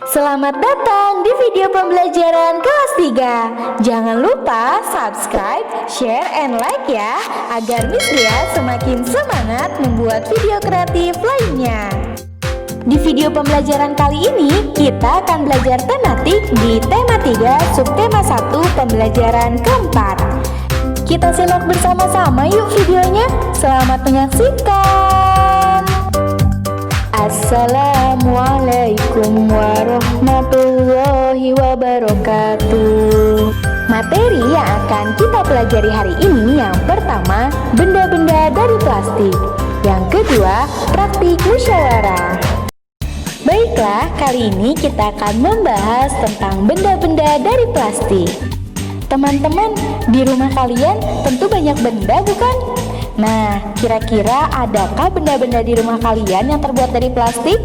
Selamat datang di video pembelajaran kelas 3. Jangan lupa subscribe, share, and like ya, agar Miss Lia semakin semangat membuat video kreatif lainnya. Di video pembelajaran kali ini, kita akan belajar tematik di tema 3, subtema 1, pembelajaran keempat. Kita simak bersama-sama yuk videonya. Selamat menyaksikan. Assalamualaikum warahmatullahi wabarakatuh. Materi yang akan kita pelajari hari ini yang pertama, benda-benda dari plastik. Yang kedua, praktik musyawarah. Baiklah, kali ini kita akan membahas tentang benda-benda dari plastik. Teman-teman, di rumah kalian tentu banyak benda, bukan? Nah, kira-kira adakah benda-benda di rumah kalian yang terbuat dari plastik?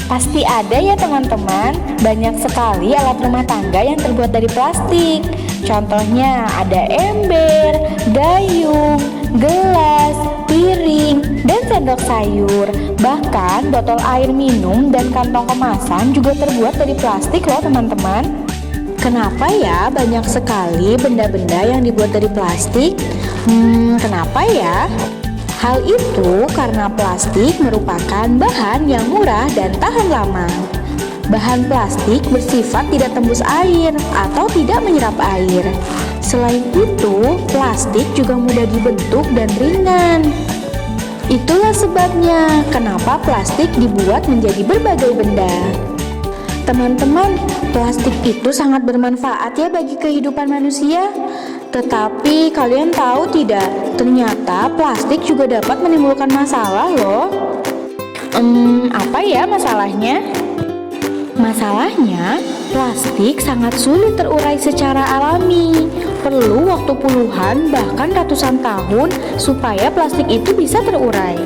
Pasti ada ya teman-teman, banyak sekali alat rumah tangga yang terbuat dari plastik. Contohnya ada ember, gayung, gelas, piring, dan sendok sayur. Bahkan botol air minum dan kantong kemasan juga terbuat dari plastik loh teman-teman. Kenapa ya banyak sekali benda-benda yang dibuat dari plastik? Kenapa ya? Hal itu karena plastik merupakan bahan yang murah dan tahan lama. Bahan plastik bersifat tidak tembus air atau tidak menyerap air. Selain itu, plastik juga mudah dibentuk dan ringan. Itulah sebabnya kenapa plastik dibuat menjadi berbagai benda. Teman-teman, plastik itu sangat bermanfaat ya bagi kehidupan manusia. Tetapi kalian tahu tidak, ternyata plastik juga dapat menimbulkan masalah loh. Apa ya masalahnya? Masalahnya, plastik sangat sulit terurai secara alami. Perlu waktu puluhan bahkan ratusan tahun supaya plastik itu bisa terurai.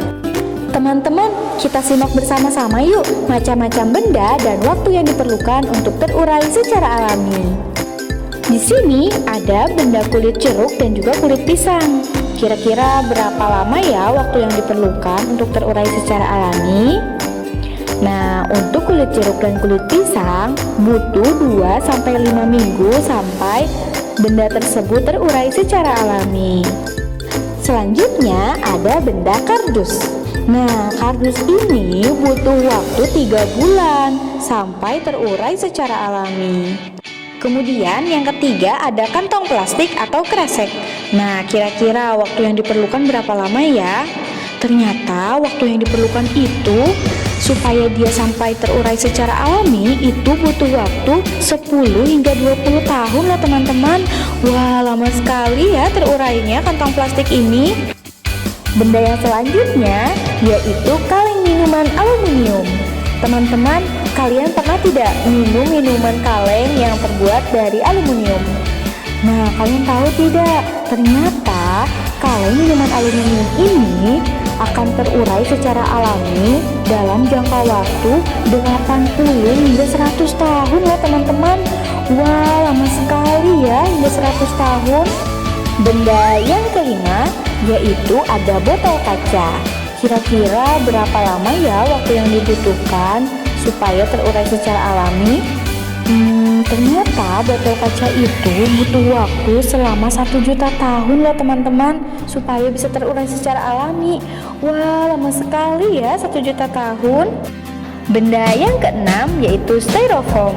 Teman-teman, kita simak bersama-sama yuk macam-macam benda dan waktu yang diperlukan untuk terurai secara alami. Di sini ada benda kulit jeruk dan juga kulit pisang. Kira-kira berapa lama ya waktu yang diperlukan untuk terurai secara alami? Nah, untuk kulit jeruk dan kulit pisang butuh 2-5 minggu sampai benda tersebut terurai secara alami. Selanjutnya ada benda kardus. Nah, kardus ini butuh waktu 3 bulan sampai terurai secara alami. Kemudian yang ketiga ada kantong plastik atau kresek. Nah, kira-kira waktu yang diperlukan berapa lama ya? Ternyata waktu yang diperlukan itu supaya dia sampai terurai secara alami itu butuh waktu 10 hingga 20 tahun loh teman-teman. Wah, lama sekali ya terurainya kantong plastik ini. Benda yang selanjutnya yaitu kaleng minuman aluminium. Teman-teman, kalian pernah tidak minum minuman kaleng yang terbuat dari aluminium? Nah, kalian tahu tidak? Ternyata kaleng minuman aluminium ini akan terurai secara alami dalam jangka waktu 80 hingga 100 tahun loh teman-teman. Wah, lama sekali ya, hingga 100 tahun. Benda yang kelima yaitu ada botol kaca. Kira-kira berapa lama ya waktu yang dibutuhkan supaya terurai secara alami? Ternyata botol kaca itu butuh waktu selama 1 juta tahun loh teman-teman supaya bisa terurai secara alami. Wah, lama sekali ya 1 juta tahun. Benda yang keenam yaitu styrofoam.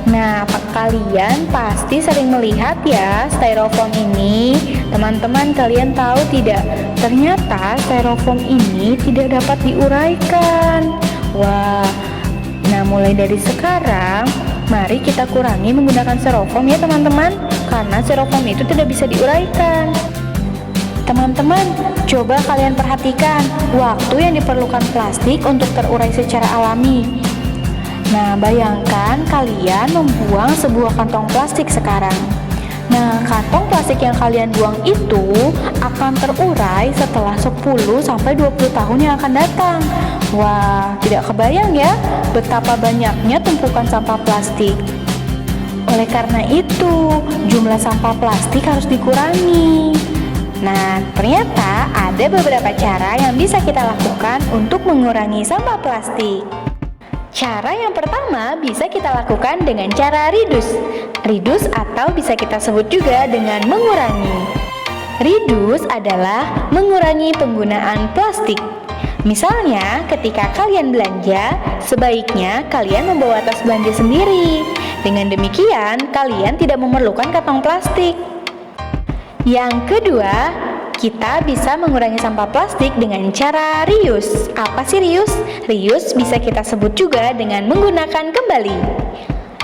Nah, kalian pasti sering melihat ya styrofoam ini. Teman-teman, kalian tahu tidak? Ternyata styrofoam ini tidak dapat diuraikan. Wah, nah mulai dari sekarang, mari kita kurangi menggunakan styrofoam ya teman-teman. Karena styrofoam itu tidak bisa diuraikan. Teman-teman, coba kalian perhatikan waktu yang diperlukan plastik untuk terurai secara alami. Nah, bayangkan kalian membuang sebuah kantong plastik sekarang. Nah, kantong plastik yang kalian buang itu akan terurai setelah 10-20 tahun yang akan datang. Wah, tidak kebayang ya betapa banyaknya tumpukan sampah plastik. Oleh karena itu, jumlah sampah plastik harus dikurangi. Nah, ternyata ada beberapa cara yang bisa kita lakukan untuk mengurangi sampah plastik. Cara yang pertama bisa kita lakukan dengan cara reduce. Reduce atau bisa kita sebut juga dengan mengurangi. Reduce adalah mengurangi penggunaan plastik. Misalnya, ketika kalian belanja, sebaiknya kalian membawa tas belanja sendiri. Dengan demikian, kalian tidak memerlukan kantong plastik. Yang kedua, kita bisa mengurangi sampah plastik dengan cara reuse. Apa sih reuse? Reuse bisa kita sebut juga dengan menggunakan kembali.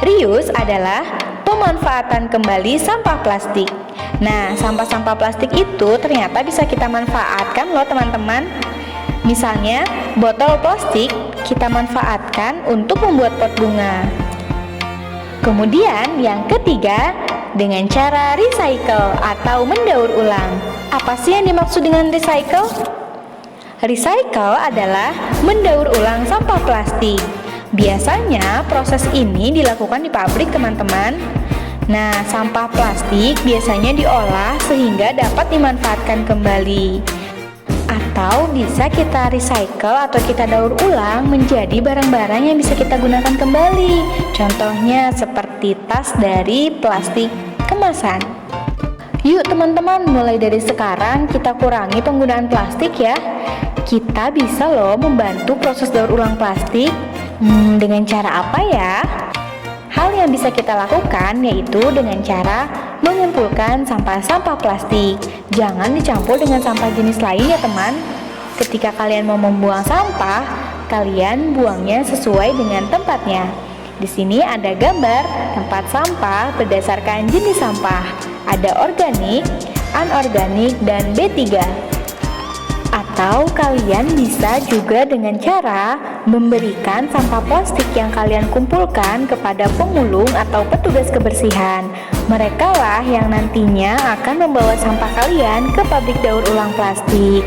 Reuse adalah pemanfaatan kembali sampah plastik. Nah, sampah-sampah plastik itu ternyata bisa kita manfaatkan loh teman-teman. Misalnya, botol plastik kita manfaatkan untuk membuat pot bunga. Kemudian yang ketiga, dengan cara recycle atau mendaur ulang. Apa sih yang dimaksud dengan recycle? Recycle adalah mendaur ulang sampah plastik. Biasanya proses ini dilakukan di pabrik teman-teman. Nah, sampah plastik biasanya diolah sehingga dapat dimanfaatkan kembali. Atau bisa kita recycle atau kita daur ulang menjadi barang-barang yang bisa kita gunakan kembali. Contohnya seperti tas dari plastik kemasan. Yuk teman-teman, mulai dari sekarang kita kurangi penggunaan plastik ya. Kita bisa loh membantu proses daur ulang plastik. Dengan cara apa ya? Hal yang bisa kita lakukan yaitu dengan cara mengumpulkan sampah-sampah plastik. Jangan dicampur dengan sampah jenis lain ya teman. Ketika kalian mau membuang sampah, kalian buangnya sesuai dengan tempatnya. Di sini ada gambar tempat sampah berdasarkan jenis sampah. Ada organik, anorganik, dan B3. Atau kalian bisa juga dengan cara memberikan sampah plastik yang kalian kumpulkan kepada pemulung atau petugas kebersihan. Mereka lah yang nantinya akan membawa sampah kalian ke pabrik daur ulang plastik.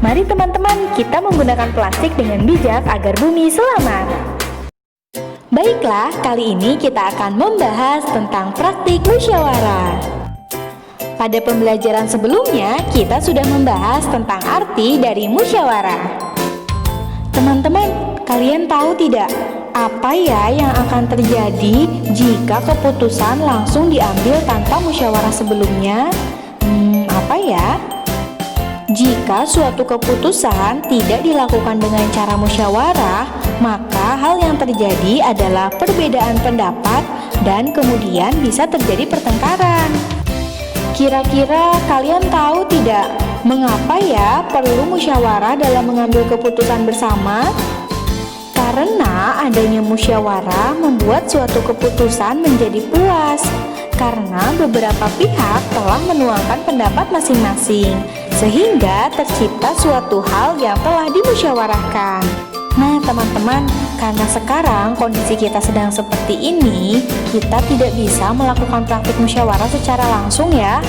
Mari teman-teman, kita menggunakan plastik dengan bijak agar bumi selamat. Baiklah, kali ini kita akan membahas tentang praktik musyawarah. Pada pembelajaran sebelumnya, kita sudah membahas tentang arti dari musyawarah. Teman-teman, kalian tahu tidak apa ya yang akan terjadi jika keputusan langsung diambil tanpa musyawarah sebelumnya? Apa ya? Jika suatu keputusan tidak dilakukan dengan cara musyawarah, maka hal yang terjadi adalah perbedaan pendapat dan kemudian bisa terjadi pertengkaran. Kira-kira kalian tahu tidak mengapa ya perlu musyawarah dalam mengambil keputusan bersama? Karena adanya musyawarah membuat suatu keputusan menjadi puas. Karena beberapa pihak telah menuangkan pendapat masing-masing, sehingga tercipta suatu hal yang telah dimusyawarahkan. Nah teman-teman, karena sekarang kondisi kita sedang seperti ini, kita tidak bisa melakukan praktik musyawarah secara langsung ya.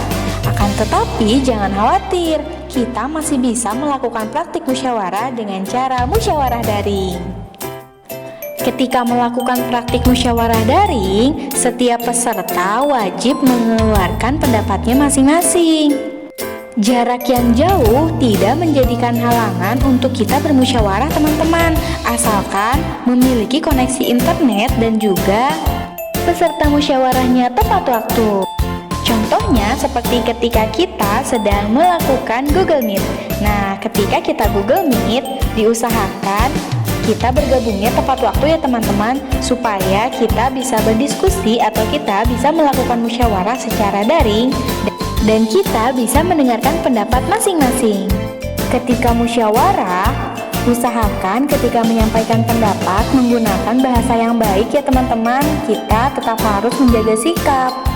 Akan tetapi jangan khawatir, kita masih bisa melakukan praktik musyawarah dengan cara musyawarah daring. Ketika melakukan praktik musyawarah daring, setiap peserta wajib mengeluarkan pendapatnya masing-masing. Jarak yang jauh tidak menjadikan halangan untuk kita bermusyawarah teman-teman, asalkan memiliki koneksi internet dan juga peserta musyawarahnya tepat waktu. Contohnya seperti ketika kita sedang melakukan Google Meet. Nah, ketika kita Google Meet, diusahakan kita bergabungnya tepat waktu ya teman-teman, supaya kita bisa berdiskusi atau kita bisa melakukan musyawarah secara daring dan kita bisa mendengarkan pendapat masing-masing. Ketika musyawarah, usahakan ketika menyampaikan pendapat menggunakan bahasa yang baik ya teman-teman. Kita tetap harus menjaga sikap.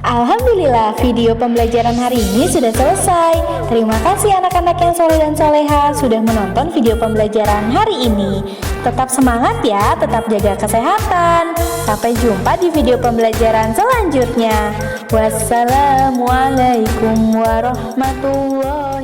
Alhamdulillah, video pembelajaran hari ini sudah selesai. Terima kasih anak-anak yang soleh dan soleha sudah menonton video pembelajaran hari ini. Tetap semangat ya, tetap jaga kesehatan. Sampai jumpa di video pembelajaran selanjutnya. Wassalamualaikum warahmatullahi wabarakatuh.